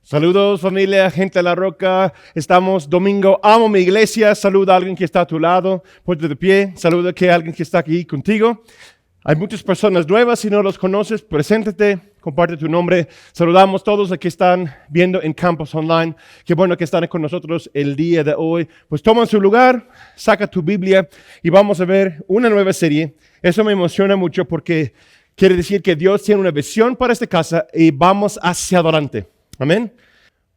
Saludos familia, gente de La Roca. Estamos domingo, amo mi iglesia. Saluda a alguien que está a tu lado, ponte de pie. Saluda a alguien que está aquí contigo. Hay muchas personas nuevas, si no los conoces, preséntate, comparte tu nombre. Saludamos a todos los que están viendo en Campus Online. Qué bueno que están con nosotros el día de hoy. Pues toma su lugar, saca tu Biblia y vamos a ver una nueva serie. Eso me emociona mucho porque quiere decir que Dios tiene una visión para esta casa y vamos hacia adelante. Amén.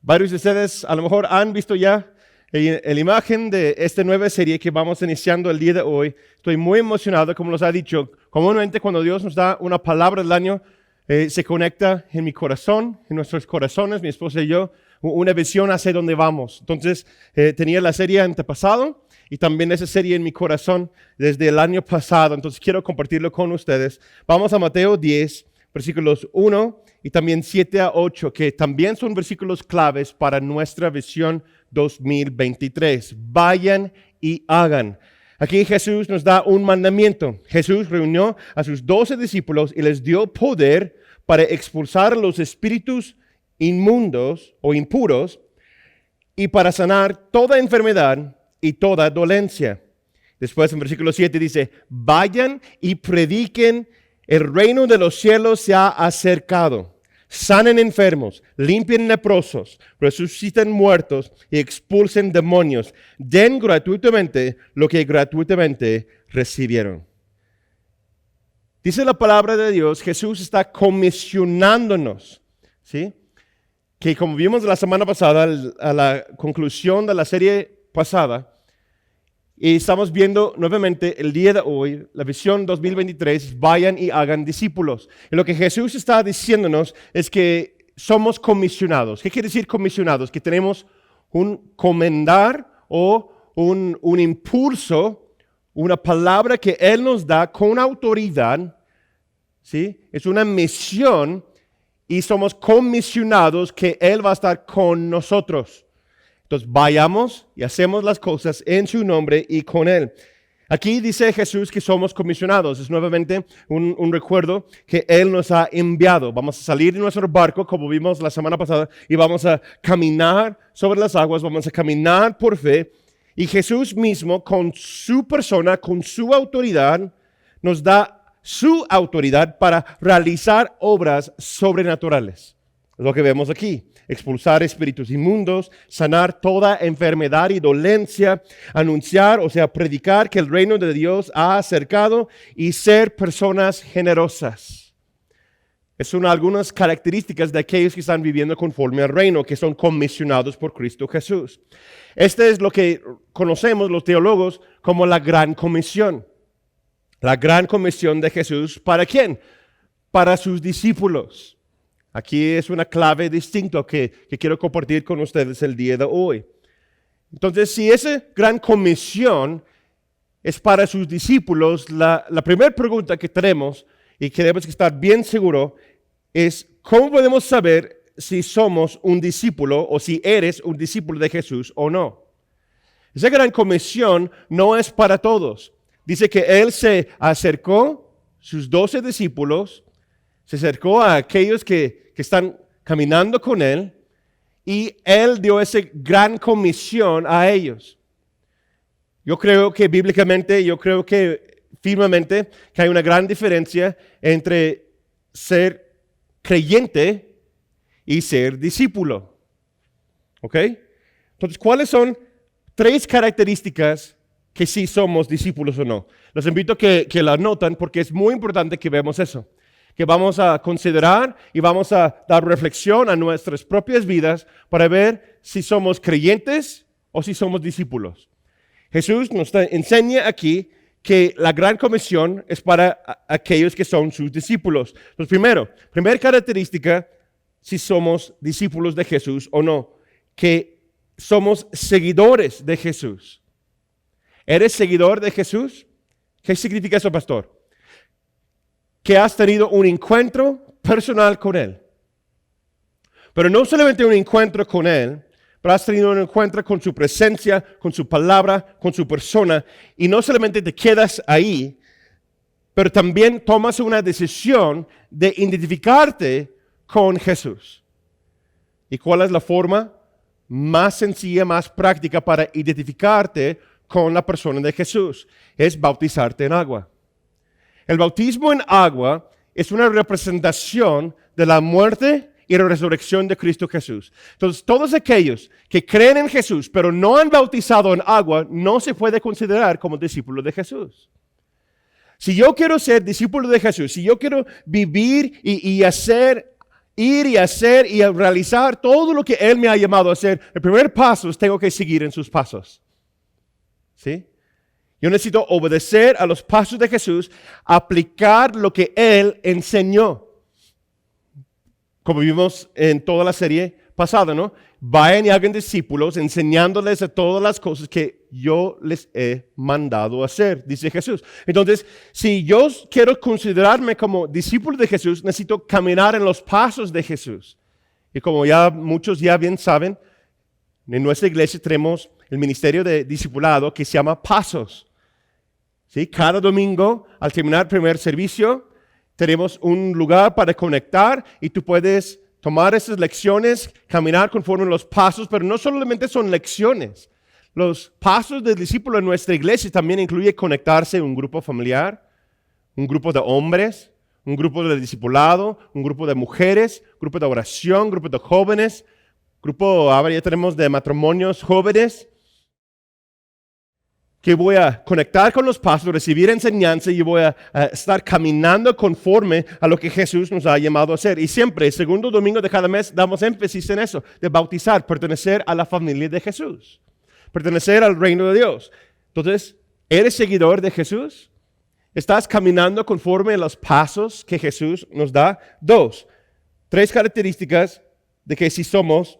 Varios de ustedes a lo mejor han visto ya la imagen de esta nueva serie que vamos iniciando el día de hoy. Estoy muy emocionado, como nos ha dicho. Comúnmente cuando Dios nos da una palabra del año, se conecta en mi corazón, en nuestros corazones, mi esposa y yo, una visión hacia dónde vamos. Entonces, tenía la serie antepasado y también esa serie en mi corazón desde el año pasado. Entonces, quiero compartirlo con ustedes. Vamos a Mateo 10, versículos 1 y también 7 a 8, que también son versículos claves para nuestra visión 2023. Vayan y hagan. Aquí Jesús nos da un mandamiento. Jesús reunió a sus 12 discípulos y les dio poder para expulsar los espíritus inmundos o impuros y para sanar toda enfermedad y toda dolencia. Después en versículo 7 dice, vayan y prediquen, el reino de los cielos se ha acercado. Sanen enfermos, limpien leprosos, resuciten muertos y expulsen demonios. Den gratuitamente lo que gratuitamente recibieron. Dice la palabra de Dios, Jesús está comisionándonos, ¿sí? Que como vimos la semana pasada, a la conclusión de la serie pasada, y estamos viendo nuevamente el día de hoy, la visión 2023, vayan y hagan discípulos. Y lo que Jesús está diciéndonos es que somos comisionados. ¿Qué quiere decir comisionados? Que tenemos un comendar o un impulso, una palabra que Él nos da con autoridad, ¿sí? Es una misión y somos comisionados que Él va a estar con nosotros. Entonces vayamos y hacemos las cosas en su nombre y con Él. Aquí dice Jesús que somos comisionados. Es nuevamente un recuerdo que Él nos ha enviado. Vamos a salir de nuestro barco, como vimos la semana pasada, y vamos a caminar sobre las aguas, vamos a caminar por fe. Y Jesús mismo, con su persona, con su autoridad, nos da su autoridad para realizar obras sobrenaturales. Es lo que vemos aquí. Expulsar espíritus inmundos, sanar toda enfermedad y dolencia, anunciar, o sea, predicar que el reino de Dios ha acercado y ser personas generosas. Son algunas características de aquellos que están viviendo conforme al reino, que son comisionados por Cristo Jesús. Este es lo que conocemos los teólogos como la Gran Comisión. La Gran Comisión de Jesús, ¿para quién? Para sus discípulos. Aquí es una clave distinta que quiero compartir con ustedes el día de hoy. Entonces, si esa gran comisión es para sus discípulos, la primera pregunta que tenemos y queremos estar bien seguros es, ¿cómo podemos saber si somos un discípulo o si eres un discípulo de Jesús o no? Esa gran comisión no es para todos. Dice que Él se acercó, sus 12 discípulos, se acercó a aquellos que están caminando con Él y Él dio esa gran comisión a ellos. Yo creo que bíblicamente, yo creo que firmemente que hay una gran diferencia entre ser creyente y ser discípulo. ¿Ok? Entonces, ¿cuáles son 3 características que sí somos discípulos o no? Los invito a que la anoten porque es muy importante que veamos eso. Que vamos a considerar y vamos a dar reflexión a nuestras propias vidas para ver si somos creyentes o si somos discípulos. Jesús nos enseña aquí que la gran comisión es para aquellos que son sus discípulos. Entonces, primera característica, si somos discípulos de Jesús o no, que somos seguidores de Jesús. ¿Eres seguidor de Jesús? ¿Qué significa eso, pastor? Que has tenido un encuentro personal con Él. Pero no solamente un encuentro con Él, pero has tenido un encuentro con su presencia, con su palabra, con su persona. Y no solamente te quedas ahí, pero también tomas una decisión de identificarte con Jesús. ¿Y cuál es la forma más sencilla, más práctica para identificarte con la persona de Jesús? Es bautizarte en agua. El bautismo en agua es una representación de la muerte y la resurrección de Cristo Jesús. Entonces, todos aquellos que creen en Jesús, pero no han bautizado en agua, no se puede considerar como discípulo de Jesús. Si yo quiero ser discípulo de Jesús, si yo quiero vivir y hacer, ir y hacer y realizar todo lo que Él me ha llamado a hacer, el primer paso es tengo que seguir en sus pasos. ¿Sí? Yo necesito obedecer a los pasos de Jesús, aplicar lo que Él enseñó. Como vimos en toda la serie pasada, ¿no? Vayan y hagan discípulos enseñándoles a todas las cosas que yo les he mandado hacer, dice Jesús. Entonces, si yo quiero considerarme como discípulo de Jesús, necesito caminar en los pasos de Jesús. Y como ya muchos ya bien saben, en nuestra iglesia tenemos el ministerio de discipulado que se llama Pasos. ¿Sí? Cada domingo, al terminar el primer servicio, tenemos un lugar para conectar y tú puedes tomar esas lecciones, caminar conforme a los pasos, pero no solamente son lecciones. Los pasos del discípulo en nuestra iglesia también incluye conectarse en un grupo familiar, un grupo de hombres, un grupo de discipulado, un grupo de mujeres, un grupo de oración, un grupo de jóvenes, ahora ya tenemos de matrimonios jóvenes, que voy a conectar con los pasos, recibir enseñanza y voy a estar caminando conforme a lo que Jesús nos ha llamado a hacer. Y siempre, el segundo domingo de cada mes, damos énfasis en eso, de bautizar, pertenecer a la familia de Jesús, pertenecer al reino de Dios. Entonces, ¿eres seguidor de Jesús? ¿Estás caminando conforme a los pasos que Jesús nos da? 3 características de que si somos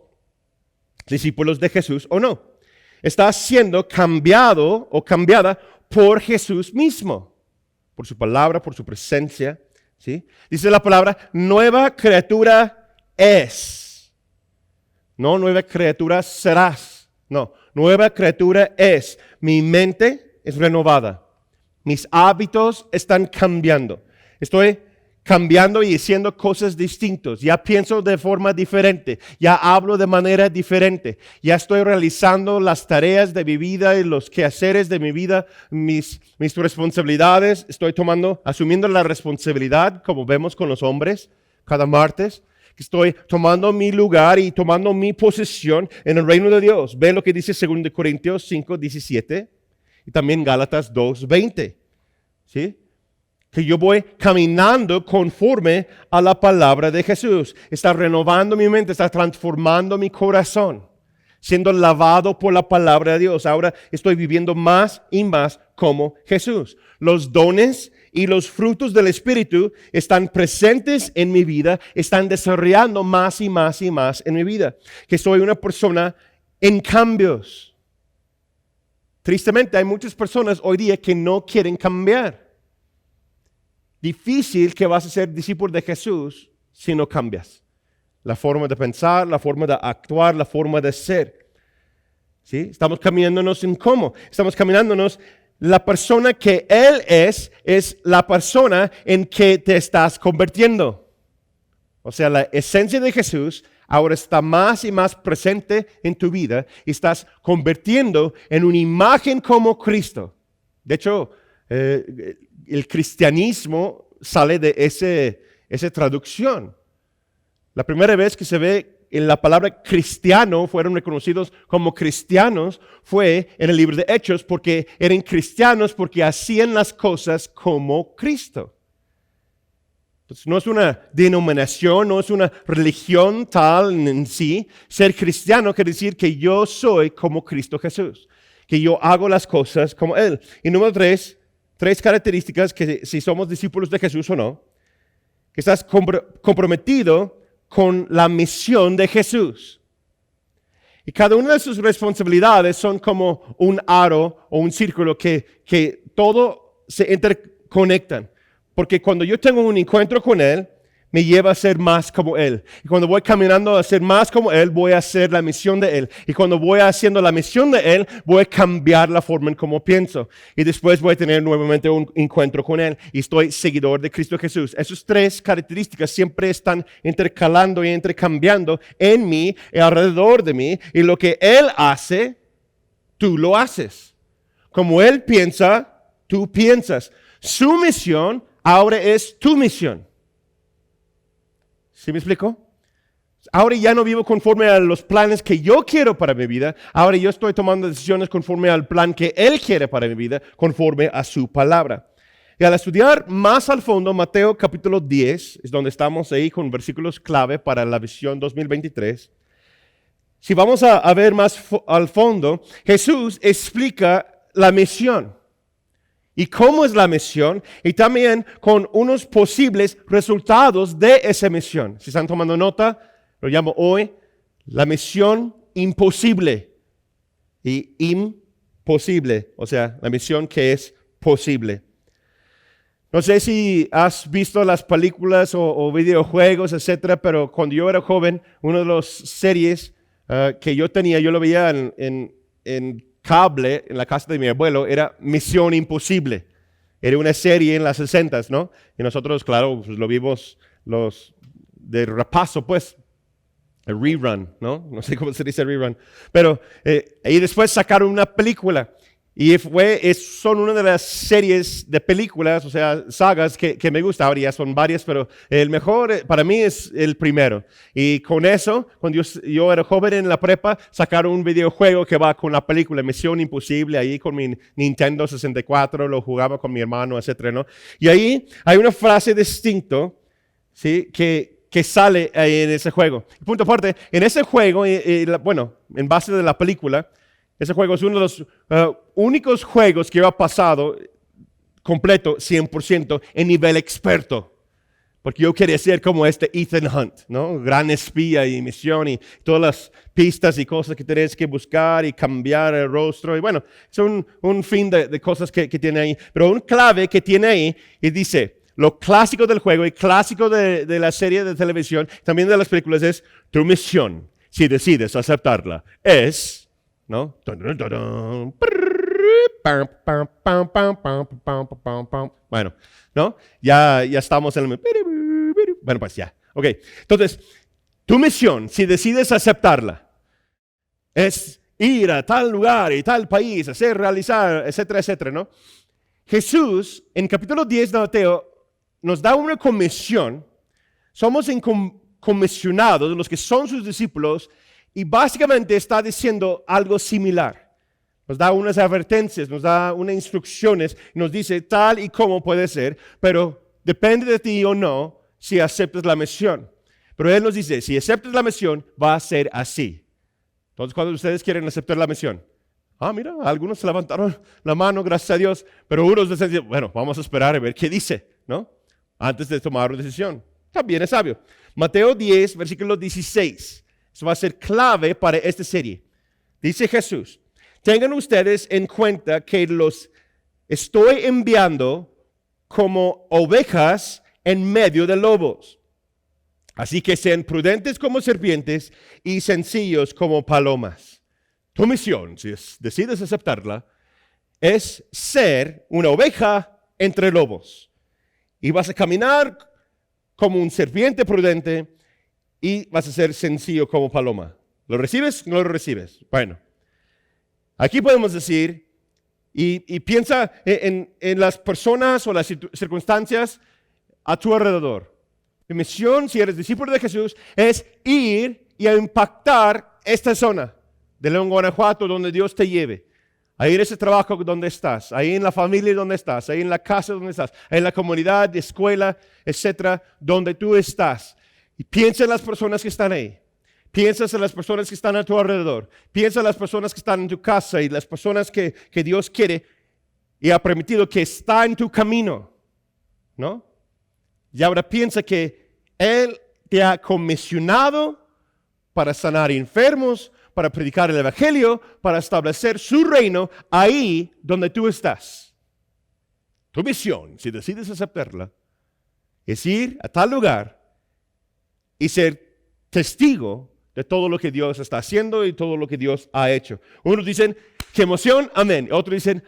discípulos de Jesús o no. Estás siendo cambiado o cambiada por Jesús mismo, por su palabra, por su presencia. ¿Sí? Dice la palabra, nueva criatura es. No, nueva criatura serás. No, nueva criatura es. Mi mente es renovada. Mis hábitos están cambiando. Estoy cambiando y haciendo cosas distintas. Ya pienso de forma diferente. Ya hablo de manera diferente. Ya estoy realizando las tareas de mi vida y los quehaceres de mi vida, mis responsabilidades. Estoy asumiendo la responsabilidad, como vemos con los hombres cada martes. Estoy tomando mi lugar y tomando mi posición en el reino de Dios. Ve lo que dice 2 Corintios 5:17 y también Gálatas 2:20. ¿Sí? Que yo voy caminando conforme a la palabra de Jesús. Está renovando mi mente, está transformando mi corazón, siendo lavado por la palabra de Dios. Ahora estoy viviendo más y más como Jesús. Los dones y los frutos del Espíritu están presentes en mi vida, están desarrollando más y más y más en mi vida. Que soy una persona en cambios. Tristemente hay muchas personas hoy día que no quieren cambiar. Difícil que vas a ser discípulo de Jesús si no cambias. La forma de pensar, la forma de actuar, la forma de ser. ¿Sí? Estamos caminándonos en cómo. Estamos caminándonos. La persona que Él es la persona en que te estás convirtiendo. O sea, la esencia de Jesús ahora está más y más presente en tu vida y estás convirtiendo en una imagen como Cristo. De hecho, el cristianismo sale de esa traducción. La primera vez que se ve en la palabra cristiano, fueron reconocidos como cristianos, fue en el libro de Hechos, porque eran cristianos porque hacían las cosas como Cristo. Entonces, no es una denominación, no es una religión tal en sí. Ser cristiano quiere decir que yo soy como Cristo Jesús, que yo hago las cosas como Él. Y número 3 características que si somos discípulos de Jesús o no, que estás comprometido con la misión de Jesús. Y cada una de sus responsabilidades son como un aro o un círculo que todo se interconectan. Porque cuando yo tengo un encuentro con Él, me lleva a ser más como Él. Y cuando voy caminando a ser más como Él, voy a hacer la misión de Él. Y cuando voy haciendo la misión de Él, voy a cambiar la forma en cómo pienso. Y después voy a tener nuevamente un encuentro con Él. Y estoy seguidor de Cristo Jesús. Esas tres características siempre están intercalando y intercambiando en mí y alrededor de mí. Y lo que Él hace, tú lo haces. Como Él piensa, tú piensas. Su misión ahora es tu misión. ¿Sí me explico? Ahora ya no vivo conforme a los planes que yo quiero para mi vida. Ahora yo estoy tomando decisiones conforme al plan que Él quiere para mi vida, conforme a su palabra. Y al estudiar más al fondo Mateo capítulo 10, es donde estamos ahí con versículos clave para la visión 2023. Si vamos a ver más al fondo, Jesús explica la misión. ¿Y cómo es la misión? Y también con unos posibles resultados de esa misión. Si están tomando nota, lo llamo hoy la misión imposible. Y imposible, o sea, la misión que es posible. No sé si has visto las películas o videojuegos, etcétera, pero cuando yo era joven, una de las series que yo tenía, yo lo veía en cable en la casa de mi abuelo, era Misión Imposible. Era una serie en las 60s, ¿no? Y nosotros, claro, pues lo vimos de repaso, pues, el rerun, ¿no? No sé cómo se dice rerun. Pero, y después sacaron una película. Y son una de las series de películas, o sea, sagas que me gusta. Ahora ya son varias, pero el mejor para mí es el primero. Y con eso, cuando yo era joven en la prepa, sacaron un videojuego que va con la película Misión Imposible, ahí con mi Nintendo 64, lo jugaba con mi hermano, etcétera, ¿no? Y ahí hay una frase distinta, ¿sí? Que sale ahí en ese juego. Punto aparte, en ese juego, bueno, en base de la película, ese juego es uno de los únicos juegos que yo he pasado completo, 100%, en nivel experto. Porque yo quería ser como Ethan Hunt, ¿no? Gran espía y misión y todas las pistas y cosas que tienes que buscar y cambiar el rostro. Y bueno, es un fin de cosas que tiene ahí. Pero un clave que tiene ahí y dice, lo clásico del juego y clásico de la serie de televisión, también de las películas, es tu misión, si decides aceptarla, es... ¿no? Bueno, ¿no? Ya estamos en el... Bueno, pues ya. Ok, entonces, tu misión, si decides aceptarla, es ir a tal lugar y tal país, hacer, realizar, etcétera, etcétera, ¿no? Jesús, en capítulo 10 de Mateo, nos da una comisión. Somos comisionados, los que son sus discípulos, y básicamente está diciendo algo similar. Nos da unas advertencias, nos da unas instrucciones, nos dice tal y cómo puede ser, pero depende de ti o no si aceptas la misión. Pero Él nos dice, si aceptas la misión, va a ser así. Entonces, cuando ustedes quieren aceptar la misión, mira, algunos levantaron la mano, gracias a Dios, pero unos dicen, bueno, vamos a esperar a ver qué dice, ¿no? Antes de tomar una decisión. También es sabio. Mateo 10, versículo 16. Eso va a ser clave para esta serie. Dice Jesús, tengan ustedes en cuenta que los estoy enviando como ovejas en medio de lobos. Así que sean prudentes como serpientes y sencillos como palomas. Tu misión, si decides aceptarla, es ser una oveja entre lobos. Y vas a caminar como un serpiente prudente y vas a ser sencillo como paloma. ¿Lo recibes? ¿No lo recibes? Bueno, aquí podemos decir, y piensa en las personas o las circunstancias a tu alrededor. Mi misión, si eres discípulo de Jesús, es ir y a impactar esta zona de León, Guanajuato, donde Dios te lleve. Ahí en ese trabajo donde estás, ahí en la familia donde estás, ahí en la casa donde estás, ahí en la comunidad, escuela, etcétera, donde tú estás. Y piensa en las personas que están ahí. Piensa en las personas que están a tu alrededor. Piensa en las personas que están en tu casa y las personas que Dios quiere y ha permitido que están en tu camino, ¿no? Y ahora piensa que Él te ha comisionado para sanar enfermos, para predicar el evangelio, para establecer su reino ahí donde tú estás. Tu misión, si decides aceptarla, es ir a tal lugar y ser testigo de todo lo que Dios está haciendo y todo lo que Dios ha hecho. Unos dicen, qué emoción, amén. Otros dicen,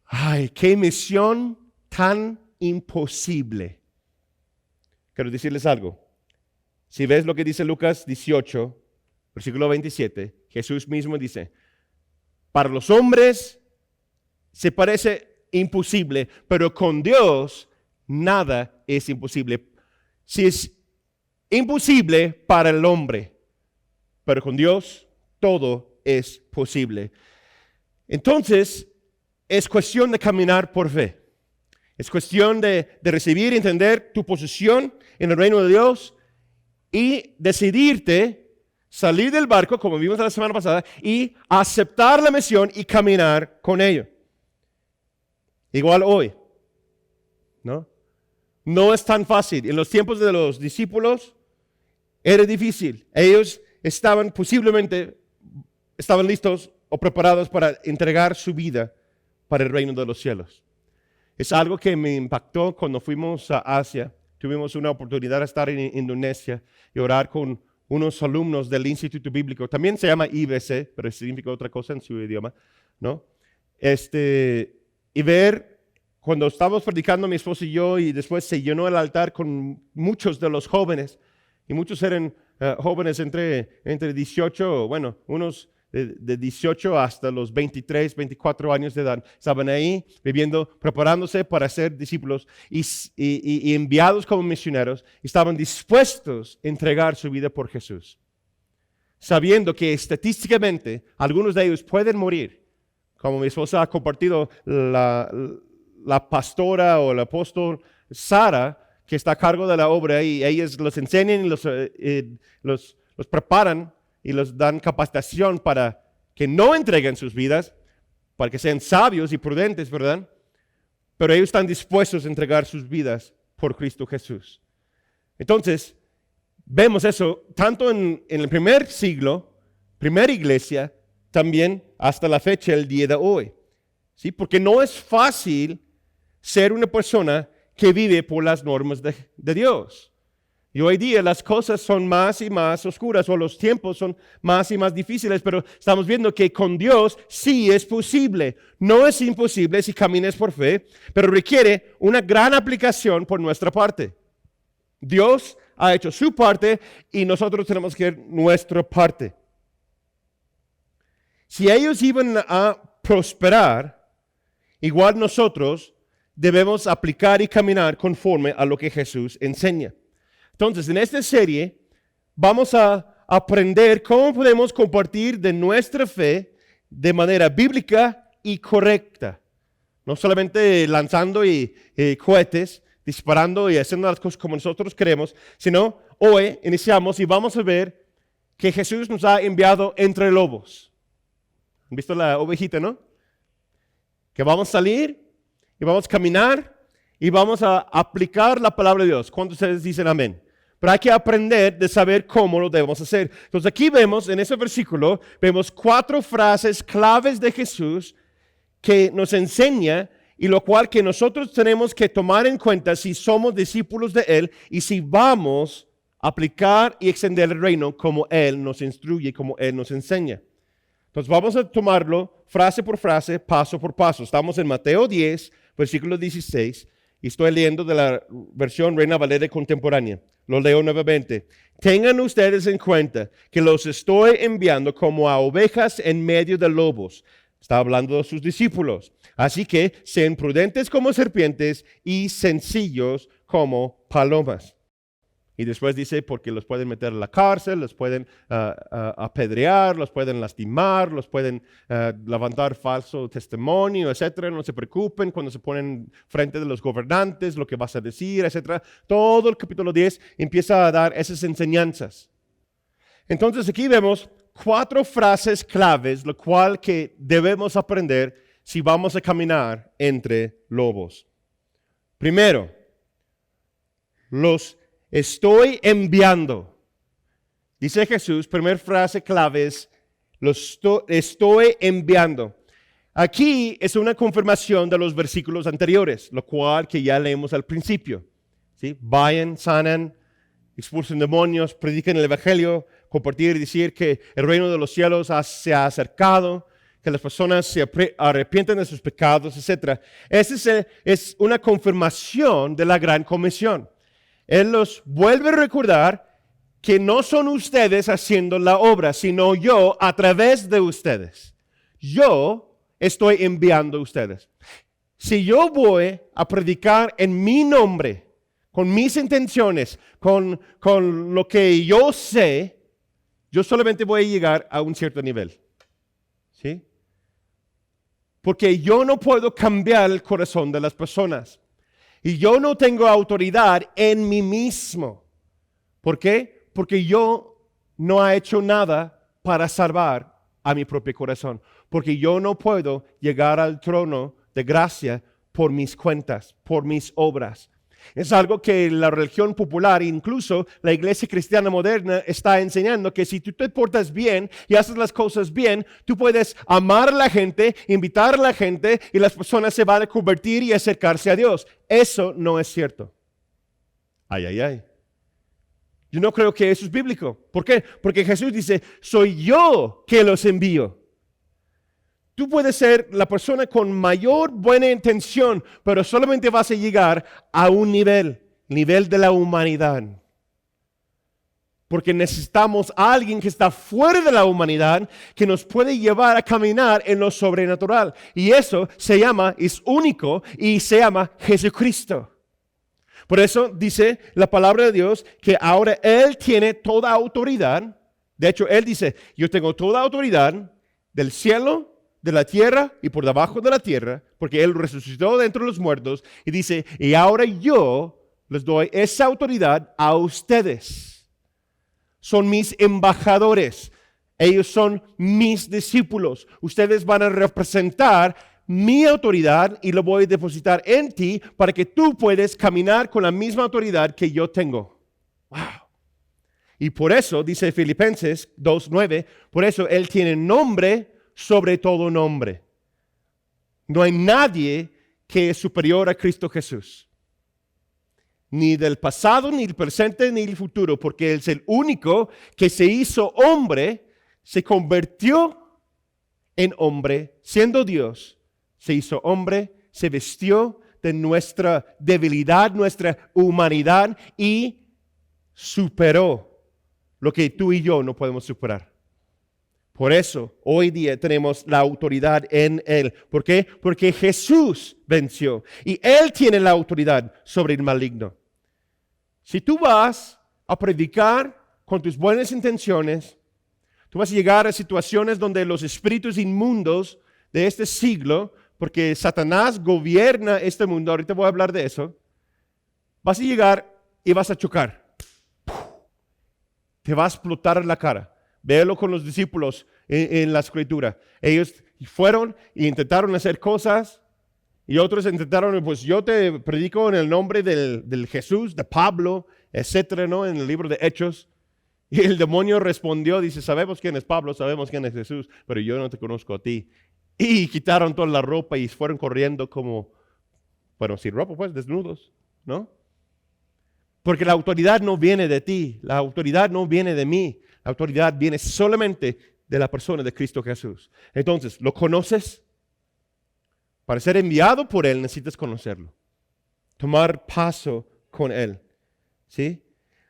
ay, qué misión tan imposible. Quiero decirles algo. Si ves lo que dice Lucas 18, versículo 27, Jesús mismo dice, para los hombres se parece imposible, pero con Dios nada es imposible. Si es imposible para el hombre, pero con Dios todo es posible. Entonces, es cuestión de caminar por fe. Es cuestión de recibir y entender tu posición en el reino de Dios y decidirte salir del barco, como vimos la semana pasada, y aceptar la misión y caminar con ello. Igual hoy, ¿no? No es tan fácil. En los tiempos de los discípulos era difícil. Ellos posiblemente estaban listos o preparados para entregar su vida para el reino de los cielos. Es algo que me impactó cuando fuimos a Asia. Tuvimos una oportunidad de estar en Indonesia y orar con unos alumnos del Instituto Bíblico. También se llama IBC, pero significa otra cosa en su idioma, ¿no? Y ver, cuando estábamos predicando mi esposo y yo, y después se llenó el altar con muchos de los jóvenes, y muchos eran jóvenes entre 18, bueno, unos de 18 hasta los 23, 24 años de edad. Estaban ahí viviendo, preparándose para ser discípulos y enviados como misioneros. Estaban dispuestos a entregar su vida por Jesús, sabiendo que estadísticamente algunos de ellos pueden morir. Como mi esposa ha compartido, la pastora o el apóstol Sara, que está a cargo de la obra, y ellos los enseñan y los preparan y les dan capacitación para que no entreguen sus vidas, para que sean sabios y prudentes, ¿verdad? Pero ellos están dispuestos a entregar sus vidas por Cristo Jesús. Entonces, vemos eso tanto en el primer siglo, primera iglesia, también hasta la fecha, el día de hoy. ¿Sí? Porque no es fácil ser una persona que vive por las normas de Dios. Y hoy día las cosas son más y más oscuras, o los tiempos son más y más difíciles, pero estamos viendo que con Dios sí es posible. No es imposible si caminas por fe, pero requiere una gran aplicación por nuestra parte. Dios ha hecho su parte y nosotros tenemos que hacer nuestra parte. Si ellos iban a prosperar, igual nosotros debemos aplicar y caminar conforme a lo que Jesús enseña. Entonces, en esta serie vamos a aprender cómo podemos compartir de nuestra fe de manera bíblica y correcta. No solamente lanzando cohetes, disparando y haciendo las cosas como nosotros queremos, sino hoy iniciamos y vamos a ver que Jesús nos ha enviado entre lobos. ¿Han visto la ovejita, no? Que vamos a salir y vamos a caminar y vamos a aplicar la palabra de Dios. ¿Cuántos de ustedes dicen amén? Pero hay que aprender de saber cómo lo debemos hacer. Entonces aquí vemos, en ese versículo, vemos 4 frases claves de Jesús que nos enseña y lo cual que nosotros tenemos que tomar en cuenta si somos discípulos de Él y si vamos a aplicar y extender el reino como Él nos instruye, como Él nos enseña. Entonces vamos a tomarlo frase por frase, paso por paso. Estamos en Mateo 10, versículo 16, y estoy leyendo de la versión Reina Valera contemporánea. Lo leo nuevamente. Tengan ustedes en cuenta que los estoy enviando como a ovejas en medio de lobos. Está hablando de sus discípulos. Así que sean prudentes como serpientes y sencillos como palomas. Y después dice, porque los pueden meter en la cárcel, los pueden apedrear, los pueden lastimar, los pueden levantar falso testimonio, etcétera. No se preocupen cuando se ponen frente de los gobernantes, lo que vas a decir, etcétera. Todo el capítulo 10 empieza a dar esas enseñanzas. Entonces aquí vemos 4 frases claves, lo cual que debemos aprender si vamos a caminar entre lobos. Primero, los estoy enviando. Dice Jesús, primera frase clave es, los estoy enviando. Aquí es una confirmación de los versículos anteriores, lo cual que ya leemos al principio. ¿Sí? Vayan, sanan, expulsen demonios, prediquen el evangelio, compartir y decir que el reino de los cielos se ha acercado, que las personas se arrepienten de sus pecados, etc. Esa es una confirmación de la gran comisión. Él los vuelve a recordar que no son ustedes haciendo la obra, sino yo a través de ustedes. Yo estoy enviando a ustedes. Si yo voy a predicar en mi nombre, con mis intenciones, con lo que yo sé, yo solamente voy a llegar a un cierto nivel. ¿Sí? Porque yo no puedo cambiar el corazón de las personas. Y yo no tengo autoridad en mí mismo. ¿Por qué? Porque yo no he hecho nada para salvar a mi propio corazón. Porque yo no puedo llegar al trono de gracia por mis cuentas, por mis obras. Es algo que la religión popular, incluso la iglesia cristiana moderna, está enseñando, que si tú te portas bien y haces las cosas bien, tú puedes amar a la gente, invitar a la gente y las personas se van a convertir y acercarse a Dios. Eso no es cierto. Ay, ay, ay. Yo no creo que eso es bíblico. ¿Por qué? Porque Jesús dice, soy yo que los envío. Tú puedes ser la persona con mayor buena intención, pero solamente vas a llegar a un nivel de la humanidad. Porque necesitamos a alguien que está fuera de la humanidad, que nos puede llevar a caminar en lo sobrenatural. Y eso es único y se llama Jesucristo. Por eso dice la palabra de Dios que ahora Él tiene toda autoridad. De hecho, Él dice, yo tengo toda autoridad del cielo, de la tierra y por debajo de la tierra, porque Él resucitó de entre los muertos, y dice, y ahora yo les doy esa autoridad a ustedes. Son mis embajadores, ellos son mis discípulos. Ustedes van a representar mi autoridad y lo voy a depositar en ti para que tú puedas caminar con la misma autoridad que yo tengo. ¡Wow! Y por eso, dice Filipenses 2:9, por eso Él tiene nombre sobre todo nombre. No hay nadie que es superior a Cristo Jesús. Ni del pasado, ni del presente, ni del futuro, porque Él es el único que se hizo hombre, se convirtió en hombre, siendo Dios, se hizo hombre, se vistió de nuestra debilidad, nuestra humanidad y superó lo que tú y yo no podemos superar. Por eso, hoy día tenemos la autoridad en Él. ¿Por qué? Porque Jesús venció y Él tiene la autoridad sobre el maligno. Si tú vas a predicar con tus buenas intenciones, tú vas a llegar a situaciones donde los espíritus inmundos de este siglo, porque Satanás gobierna este mundo, ahorita voy a hablar de eso, vas a llegar y vas a chocar. Te va a explotar en la cara. Véelo con los discípulos en la escritura. Ellos fueron e intentaron hacer cosas y otros intentaron, pues yo te predico en el nombre del Jesús, de Pablo, etcétera, ¿no? En el libro de Hechos. Y el demonio respondió, dice, sabemos quién es Pablo, sabemos quién es Jesús, pero yo no te conozco a ti. Y quitaron toda la ropa y fueron corriendo como, bueno, sin ropa, pues, desnudos, ¿no? Porque la autoridad no viene de ti, la autoridad no viene de mí. La autoridad viene solamente de la persona de Cristo Jesús. Entonces, ¿lo conoces? Para ser enviado por Él necesitas conocerlo. Tomar paso con Él. ¿Sí?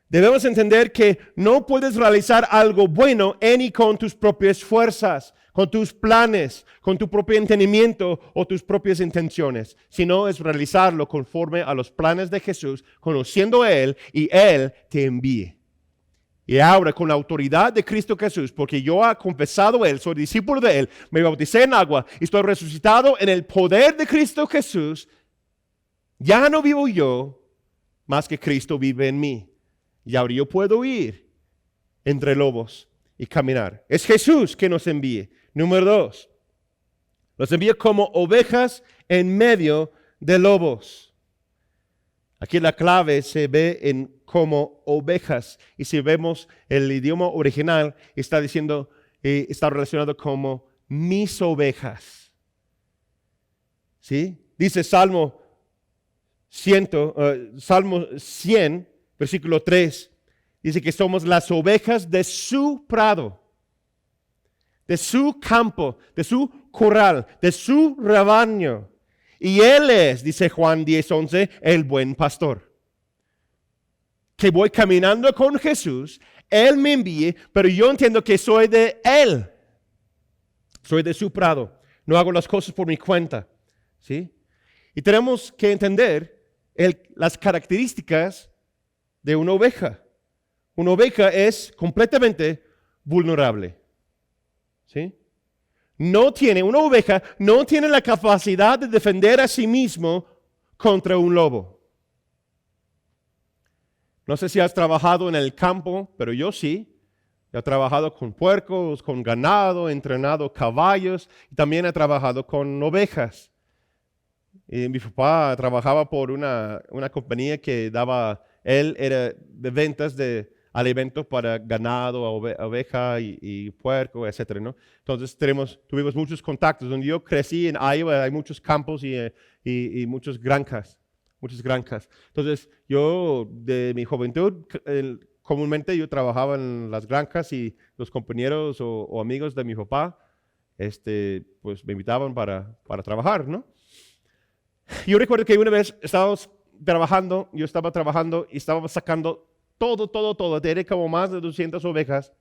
Debemos entender que no puedes realizar algo bueno en y con tus propias fuerzas, con tus planes, con tu propio entendimiento o tus propias intenciones, sino es realizarlo conforme a los planes de Jesús, conociendo a Él y Él te envíe. Y ahora con la autoridad de Cristo Jesús, porque yo he confesado a Él, soy discípulo de Él, me bauticé en agua y estoy resucitado en el poder de Cristo Jesús, ya no vivo yo, más que Cristo vive en mí. Y ahora yo puedo ir entre lobos y caminar. Es Jesús que nos envíe. Número 2, nos envía como ovejas en medio de lobos. Aquí la clave se ve en como ovejas. Y si vemos el idioma original, está diciendo, está relacionado como mis ovejas. ¿Sí? Dice Salmo 100, versículo 3. Dice que somos las ovejas de su prado, de su campo, de su corral, de su rebaño. Y Él es, dice Juan 10:11, el buen pastor. Que voy caminando con Jesús, Él me envíe, pero yo entiendo que soy de Él. Soy de su prado. No hago las cosas por mi cuenta. ¿Sí? Y tenemos que entender las características de una oveja. Una oveja es completamente vulnerable. ¿Sí? Una oveja no tiene la capacidad de defender a sí mismo contra un lobo. No sé si has trabajado en el campo, pero yo sí. He trabajado con puercos, con ganado, he entrenado caballos y también he trabajado con ovejas. Y mi papá trabajaba por una compañía que él era de ventas de alimentos para ganado, oveja y puerco, etcétera, ¿no? Entonces tuvimos muchos contactos. Donde yo crecí en Iowa hay muchos campos y muchas granjas. Entonces yo de mi juventud comúnmente yo trabajaba en las granjas y los compañeros o amigos de mi papá pues me invitaban para trabajar, ¿no? Yo recuerdo que una vez yo estaba trabajando y estaba sacando todo. Tenía como más de 200 ovejas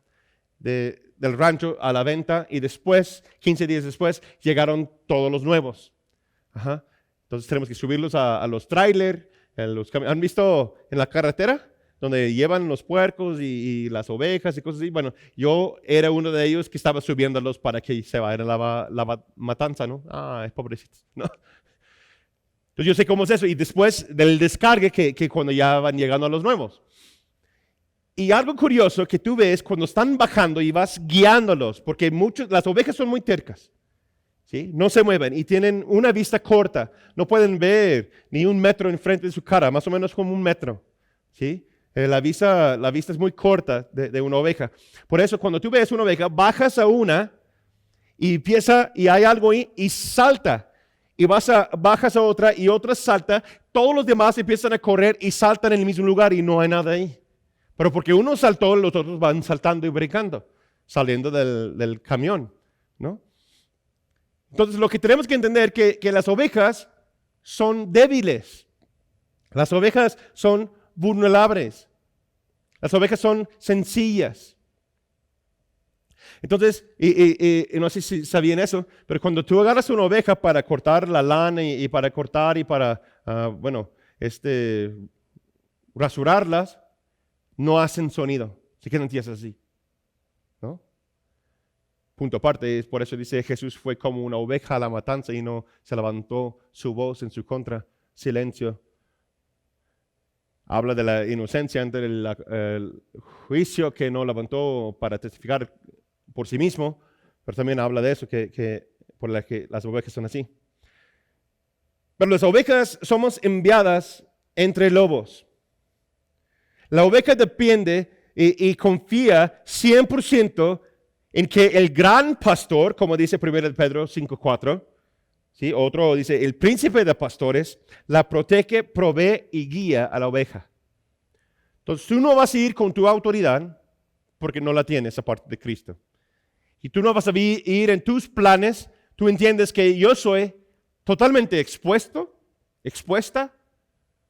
del rancho a la venta y después, 15 días después, llegaron todos los nuevos. Ajá. Entonces tenemos que subirlos a los trailers. ¿Han visto en la carretera? Donde llevan los puercos y las ovejas y cosas así. Bueno, yo era uno de ellos que estaba subiéndolos para que se vayan a la matanza, ¿no? Ay, pobrecitos, ¿no? Entonces yo sé cómo es eso. Y después del descargue que cuando ya van llegando a los nuevos. Y algo curioso que tú ves cuando están bajando y vas guiándolos, porque las ovejas son muy tercas, ¿sí? No se mueven y tienen una vista corta. No pueden ver ni un metro enfrente de su cara, más o menos como un metro, ¿sí? La vista es muy corta de una oveja. Por eso, cuando tú ves una oveja, bajas a una y hay algo ahí y salta. Y bajas a otra y otra salta. Todos los demás empiezan a correr y saltan en el mismo lugar y no hay nada ahí. Pero porque uno saltó, los otros van saltando y brincando, saliendo del camión, ¿no? Entonces, lo que tenemos que entender es que las ovejas son débiles. Las ovejas son vulnerables. Las ovejas son sencillas. Entonces, no sé si sabían eso, pero cuando tú agarras una oveja para cortar la lana y para cortar y para, rasurarlas, no hacen sonido. Se quedan tiesas así, ¿no? Punto aparte, es por eso dice Jesús fue como una oveja a la matanza y no se levantó su voz en su contra. Silencio. Habla de la inocencia ante el juicio que no levantó para testificar por sí mismo, pero también habla de eso, por la que las ovejas son así. Pero las ovejas somos enviadas entre lobos. La oveja depende y confía 100% en que el gran pastor, como dice 1 Pedro 5:4, ¿sí? Otro dice, el príncipe de pastores la protege, provee y guía a la oveja. Entonces tú no vas a ir con tu autoridad porque no la tienes aparte de Cristo. Y tú no vas a ir en tus planes. Tú entiendes que yo soy totalmente expuesta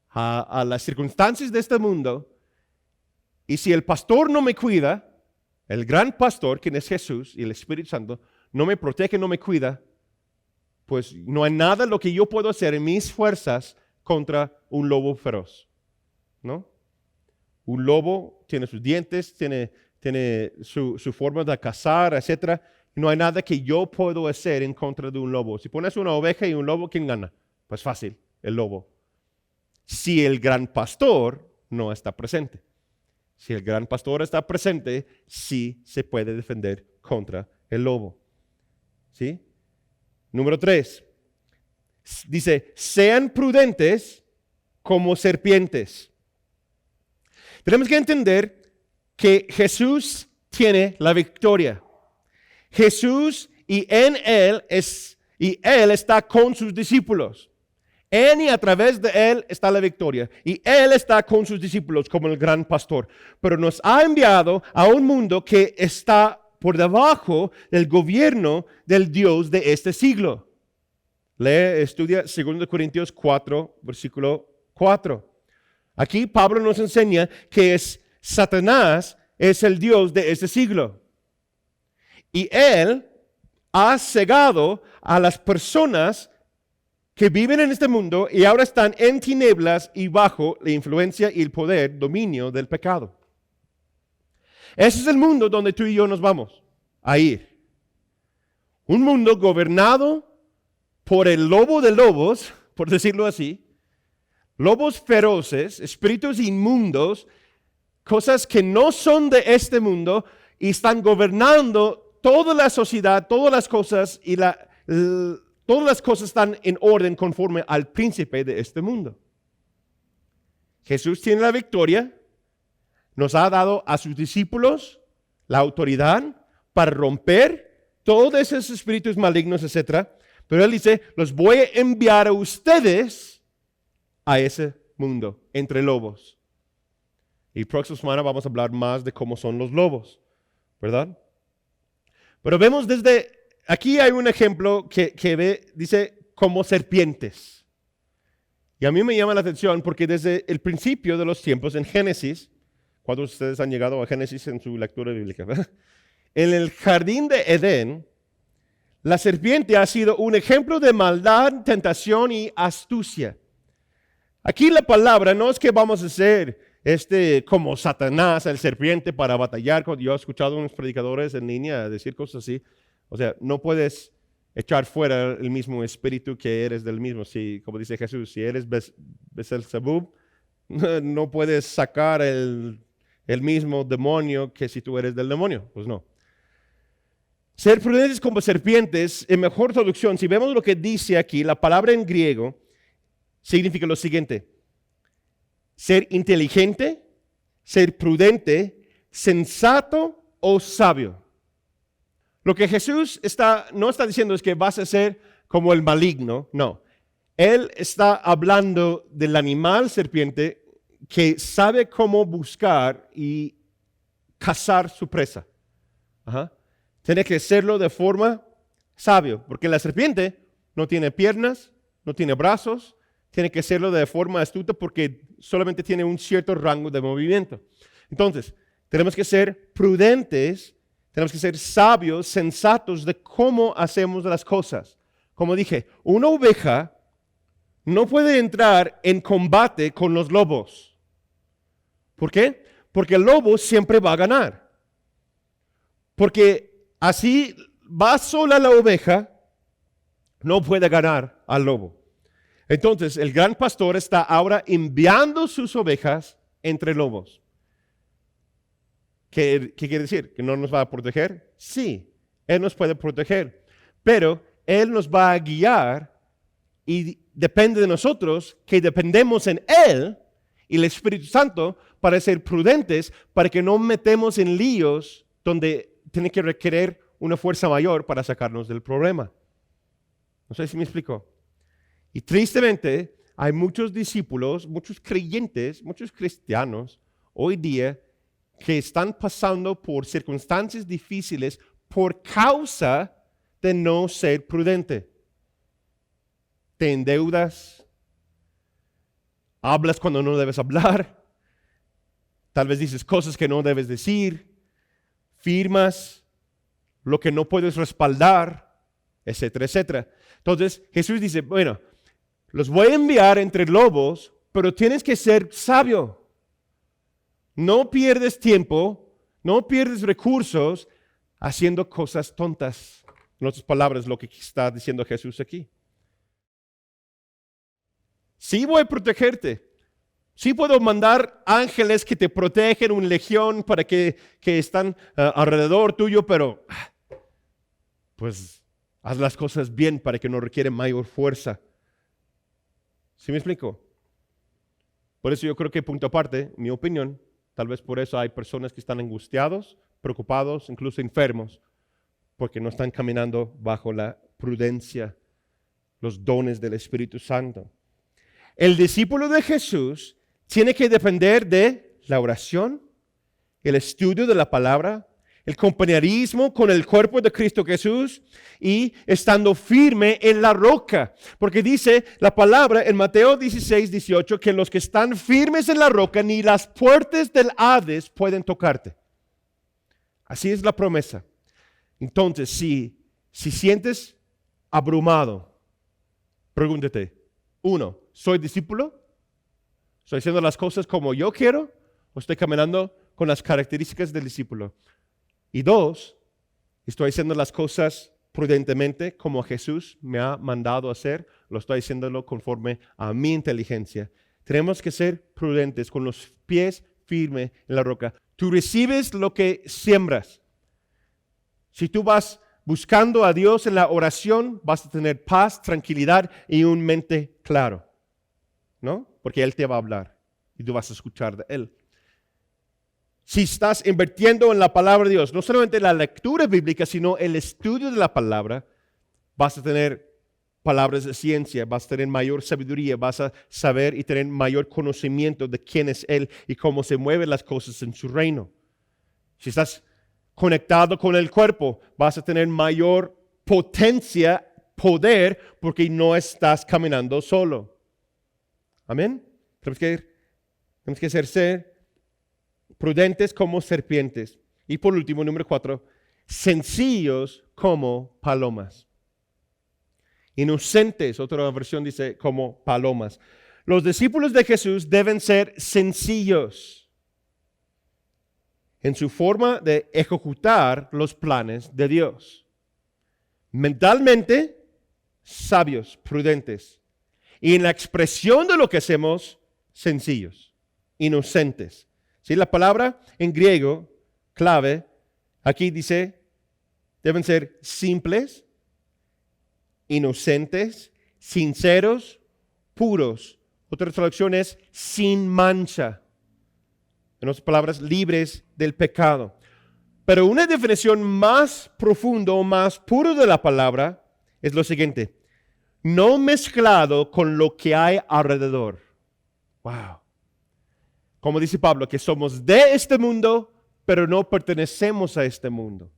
a las circunstancias de este mundo. Y si el pastor no me cuida, el gran pastor, quien es Jesús y el Espíritu Santo, no me protege, no me cuida, pues no hay nada lo que yo puedo hacer en mis fuerzas contra un lobo feroz, ¿no? Un lobo tiene sus dientes, tiene su forma de cazar, etc. No hay nada que yo puedo hacer en contra de un lobo. Si pones una oveja y un lobo, ¿quién gana? Pues fácil, el lobo. Si el gran pastor no está presente. Si el gran pastor está presente, sí se puede defender contra el lobo. ¿Sí? Número 3. Dice, sean prudentes como serpientes. Tenemos que entender que Jesús tiene la victoria. Jesús y Él está con sus discípulos. En y a través de Él está la victoria. Y Él está con sus discípulos como el gran pastor. Pero nos ha enviado a un mundo que está por debajo del gobierno del Dios de este siglo. Estudia 2 Corintios 4, versículo 4. Aquí Pablo nos enseña que Satanás es el Dios de este siglo. Y Él ha cegado a las personas que viven en este mundo y ahora están en tinieblas y bajo la influencia y el poder, dominio del pecado. Ese es el mundo donde tú y yo nos vamos a ir. Un mundo gobernado por el lobo de lobos, por decirlo así, lobos feroces, espíritus inmundos, cosas que no son de este mundo y están gobernando toda la sociedad, todas las cosas y todas las cosas están en orden conforme al príncipe de este mundo. Jesús tiene la victoria, nos ha dado a sus discípulos la autoridad para romper todos esos espíritus malignos, etc. Pero Él dice, los voy a enviar a ustedes a ese mundo, entre lobos. Y próxima semana vamos a hablar más de cómo son los lobos, ¿verdad? Pero vemos aquí hay un ejemplo que dice como serpientes. Y a mí me llama la atención porque desde el principio de los tiempos, en Génesis, ¿cuántos de ustedes han llegado a Génesis en su lectura bíblica? En el jardín de Edén, la serpiente ha sido un ejemplo de maldad, tentación y astucia. Aquí la palabra no es que vamos a ser como Satanás, el serpiente, para batallar. Yo he escuchado a unos predicadores en línea decir cosas así. O sea, no puedes echar fuera el mismo espíritu que eres del mismo. Si, como dice Jesús, si eres Beelzebub, no puedes sacar el mismo demonio que si tú eres del demonio. Pues no. Ser prudentes como serpientes, en mejor traducción, si vemos lo que dice aquí, la palabra en griego significa lo siguiente: ser inteligente, ser prudente, sensato o sabio. Lo que Jesús no está diciendo es que vas a ser como el maligno, no. Él está hablando del animal serpiente que sabe cómo buscar y cazar su presa. Tiene que hacerlo de forma sabia, porque la serpiente no tiene piernas, no tiene brazos, tiene que hacerlo de forma astuta porque solamente tiene un cierto rango de movimiento. Entonces, tenemos que ser prudentes, tenemos que ser sabios, sensatos de cómo hacemos las cosas. Como dije, una oveja no puede entrar en combate con los lobos. ¿Por qué? Porque el lobo siempre va a ganar. Porque así va sola la oveja, no puede ganar al lobo. Entonces, el gran pastor está ahora enviando sus ovejas entre lobos. ¿Qué quiere decir? ¿Que no nos va a proteger? Sí, Él nos puede proteger, pero Él nos va a guiar y depende de nosotros que dependemos en Él y el Espíritu Santo para ser prudentes, para que no metemos en líos donde tiene que requerir una fuerza mayor para sacarnos del problema. No sé si me explico. Y tristemente, hay muchos discípulos, muchos creyentes, muchos cristianos hoy día que están pasando por circunstancias difíciles por causa de no ser prudente. Te endeudas, hablas cuando no debes hablar, tal vez dices cosas que no debes decir, firmas lo que no puedes respaldar, etcétera, etcétera. Entonces Jesús dice, bueno, los voy a enviar entre lobos, pero tienes que ser sabio. No pierdes tiempo, no pierdes recursos haciendo cosas tontas. En otras palabras, lo que está diciendo Jesús aquí. Sí voy a protegerte. Sí puedo mandar ángeles que te protegen, una legión para que están alrededor tuyo, pero pues haz las cosas bien para que no requiere mayor fuerza. ¿Sí me explico? Por eso yo creo que punto aparte, mi opinión, tal vez por eso hay personas que están angustiados, preocupados, incluso enfermos, porque no están caminando bajo la prudencia, los dones del Espíritu Santo. El discípulo de Jesús tiene que depender de la oración, el estudio de la palabra, el compañerismo con el cuerpo de Cristo Jesús y estando firme en la roca. Porque dice la palabra en Mateo 16:18 que los que están firmes en la roca ni las puertas del Hades pueden tocarte. Así es la promesa. Entonces, si sientes abrumado, pregúntate, 1, ¿soy discípulo? ¿Estoy haciendo las cosas como yo quiero? ¿O estoy caminando con las características del discípulo? Y 2, ¿estoy haciendo las cosas prudentemente como Jesús me ha mandado a hacer? ¿Lo estoy haciéndolo conforme a mi inteligencia? Tenemos que ser prudentes, con los pies firmes en la roca. Tú recibes lo que siembras. Si tú vas buscando a Dios en la oración, vas a tener paz, tranquilidad y un mente claro, ¿no? Porque Él te va a hablar y tú vas a escuchar de Él. Si estás invirtiendo en la palabra de Dios, no solamente la lectura bíblica, sino el estudio de la palabra, vas a tener palabras de ciencia, vas a tener mayor sabiduría, vas a saber y tener mayor conocimiento de quién es Él y cómo se mueven las cosas en su reino. Si estás conectado con el cuerpo, vas a tener mayor potencia, poder, porque no estás caminando solo. Amén. Tenemos que ser prudentes como serpientes. Y por último, número 4, sencillos como palomas. Inocentes, otra versión dice como palomas. Los discípulos de Jesús deben ser sencillos en su forma de ejecutar los planes de Dios. Mentalmente, sabios, prudentes. Y en la expresión de lo que hacemos, sencillos, inocentes. ¿Sí? La palabra en griego, clave, aquí dice, deben ser simples, inocentes, sinceros, puros. Otra traducción es sin mancha. En otras palabras, libres del pecado. Pero una definición más profunda o más pura de la palabra es lo siguiente: no mezclado con lo que hay alrededor. Wow. Como dice Pablo, que somos de este mundo, pero no pertenecemos a este mundo.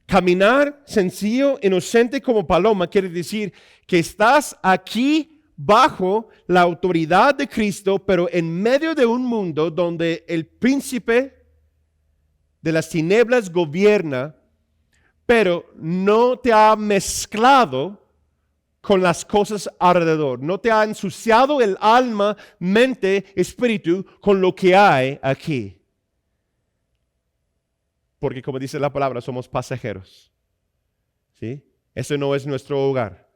Caminar sencillo, inocente como paloma, quiere decir que estás aquí bajo la autoridad de Cristo, pero en medio de un mundo donde el príncipe de las tinieblas gobierna, pero no te ha mezclado con las cosas alrededor. No te ha ensuciado el alma, mente, espíritu con lo que hay aquí. Porque como dice la palabra, somos pasajeros. ¿Sí? Ese no es nuestro hogar.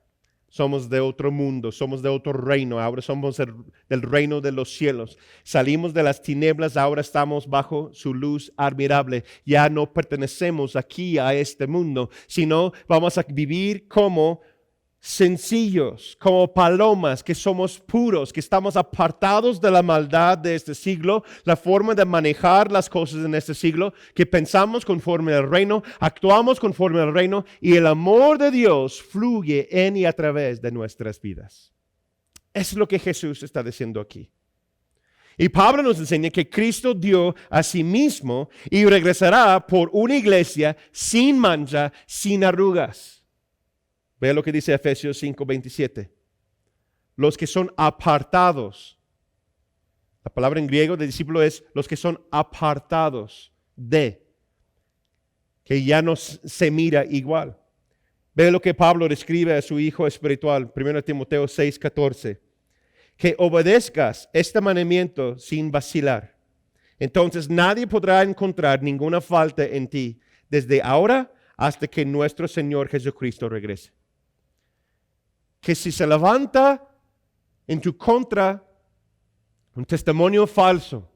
Somos de otro mundo, somos de otro reino. Ahora somos del reino de los cielos. Salimos de las tinieblas, ahora estamos bajo su luz admirable. Ya no pertenecemos aquí a este mundo, sino vamos a vivir como sencillos, como palomas, que somos puros, que estamos apartados de la maldad de este siglo, la forma de manejar las cosas en este siglo, que pensamos conforme al reino, actuamos conforme al reino y el amor de Dios fluye en y a través de nuestras vidas. Eso es lo que Jesús está diciendo aquí. Y Pablo nos enseña que Cristo dio a sí mismo y regresará por una iglesia sin mancha, sin arrugas. Vea lo que dice Efesios 5:27. Los que son apartados. La palabra en griego de discípulo es los que son apartados de. Que ya no se mira igual. Vea lo que Pablo describe a su hijo espiritual. 1 Timoteo 6:14. Que obedezcas este mandamiento sin vacilar. Entonces nadie podrá encontrar ninguna falta en ti desde ahora hasta que nuestro Señor Jesucristo regrese. Que si se levanta en tu contra un testimonio falso,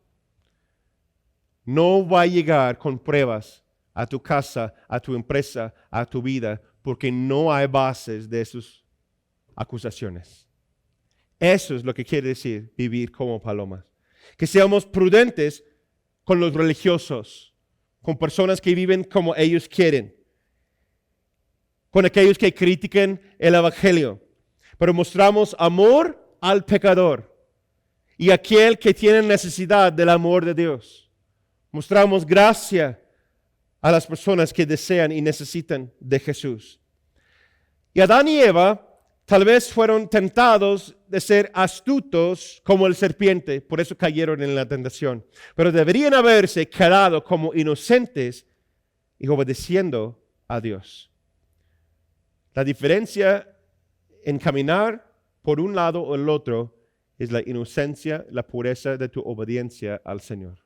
no va a llegar con pruebas a tu casa, a tu empresa, a tu vida, porque no hay bases de esas acusaciones. Eso es lo que quiere decir vivir como palomas. Que seamos prudentes con los religiosos, con personas que viven como ellos quieren, con aquellos que critican el evangelio. Pero mostramos amor al pecador y aquel que tiene necesidad del amor de Dios. Mostramos gracia a las personas que desean y necesitan de Jesús. Y Adán y Eva tal vez fueron tentados de ser astutos como el serpiente, por eso cayeron en la tentación. Pero deberían haberse quedado como inocentes y obedeciendo a Dios. La diferencia en caminar por un lado o el otro es la inocencia, la pureza de tu obediencia al Señor.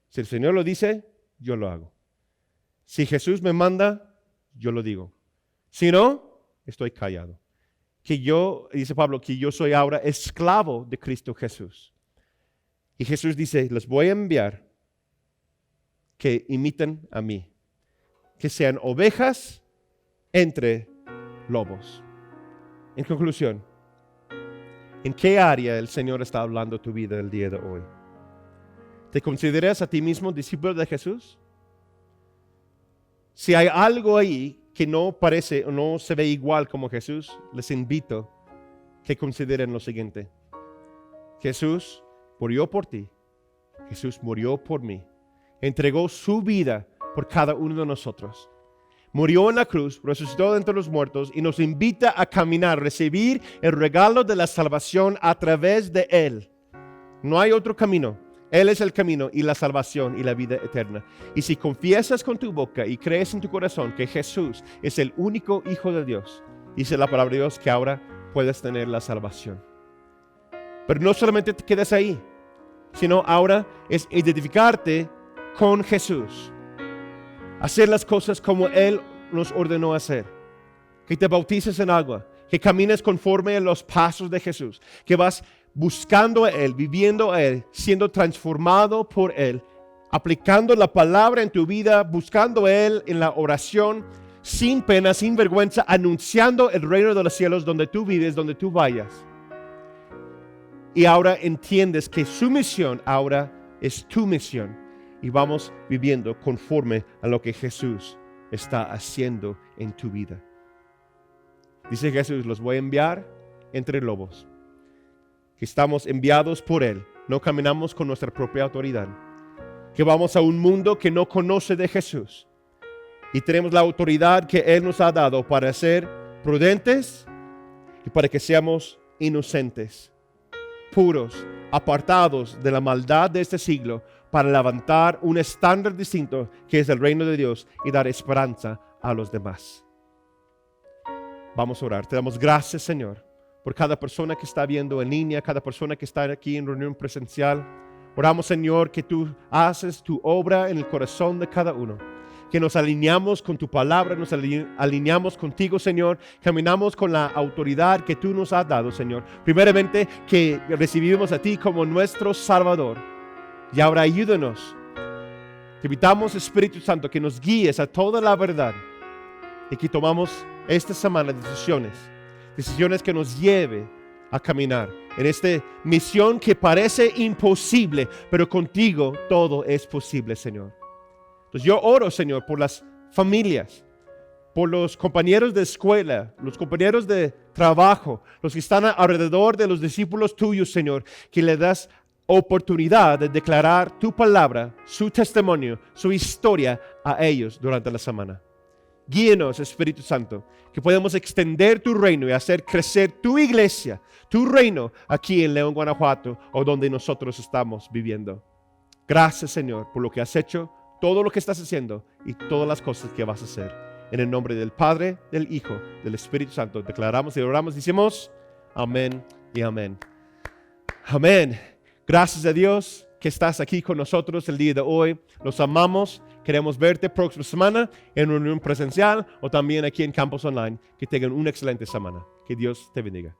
Si el Señor lo dice, yo lo hago. Si Jesús me manda, yo lo digo. Si no, estoy callado. Dice Pablo, que yo soy ahora esclavo de Cristo Jesús. Y Jesús dice, les voy a enviar que imiten a mí, que sean ovejas entre lobos. En conclusión, ¿en qué área el Señor está hablando a tu vida el día de hoy? ¿Te consideras a ti mismo discípulo de Jesús? Si hay algo ahí que no parece o no se ve igual como Jesús, les invito que consideren lo siguiente. Jesús murió por ti. Jesús murió por mí. Entregó su vida por cada uno de nosotros. Murió en la cruz, resucitó de entre los muertos y nos invita a caminar, recibir el regalo de la salvación a través de Él. No hay otro camino. Él es el camino y la salvación y la vida eterna. Y si confiesas con tu boca y crees en tu corazón que Jesús es el único Hijo de Dios, dice la palabra de Dios que ahora puedes tener la salvación. Pero no solamente te quedas ahí, sino ahora es identificarte con Jesús. Hacer las cosas como Él nos ordenó hacer. Que te bautices en agua, que camines conforme a los pasos de Jesús, que vas buscando a Él, viviendo a Él, siendo transformado por Él, aplicando la palabra en tu vida, buscando a Él en la oración, sin pena, sin vergüenza, anunciando el reino de los cielos donde tú vives, donde tú vayas. Y ahora entiendes que su misión ahora es tu misión y vamos viviendo conforme a lo que Jesús está haciendo en tu vida. Dice Jesús, los voy a enviar entre lobos. Que estamos enviados por Él, no caminamos con nuestra propia autoridad, que vamos a un mundo que no conoce de Jesús y tenemos la autoridad que Él nos ha dado para ser prudentes y para que seamos inocentes, puros, apartados de la maldad de este siglo, para levantar un estándar distinto que es el reino de Dios y dar esperanza a los demás. Vamos a orar. Te damos gracias, Señor, por cada persona que está viendo en línea, cada persona que está aquí en reunión presencial. Oramos, Señor, que tú haces tu obra en el corazón de cada uno, que nos alineamos con tu palabra, nos alineamos contigo, Señor, caminamos con la autoridad que tú nos has dado, Señor. Primeramente, que recibimos a ti como nuestro Salvador. Y ahora ayúdanos. Te invitamos, Espíritu Santo, que nos guíes a toda la verdad y que tomamos esta semana decisiones que nos lleve a caminar en esta misión que parece imposible, pero contigo todo es posible, Señor. Entonces yo oro, Señor, por las familias, por los compañeros de escuela, los compañeros de trabajo, los que están alrededor de los discípulos tuyos, Señor, que le das oportunidad de declarar tu palabra, su testimonio, su historia a ellos durante la semana. Guíenos, Espíritu Santo, que podamos extender tu reino y hacer crecer tu iglesia, tu reino aquí en León, Guanajuato, o donde nosotros estamos viviendo. Gracias, Señor, por lo que has hecho, todo lo que estás haciendo y todas las cosas que vas a hacer. En el nombre del Padre, del Hijo, del Espíritu Santo, declaramos y oramos, decimos amén y amén. Amén. Gracias a Dios que estás aquí con nosotros el día de hoy. Los amamos. Queremos verte próxima semana en reunión presencial o también aquí en Campus Online. Que tengan una excelente semana. Que Dios te bendiga.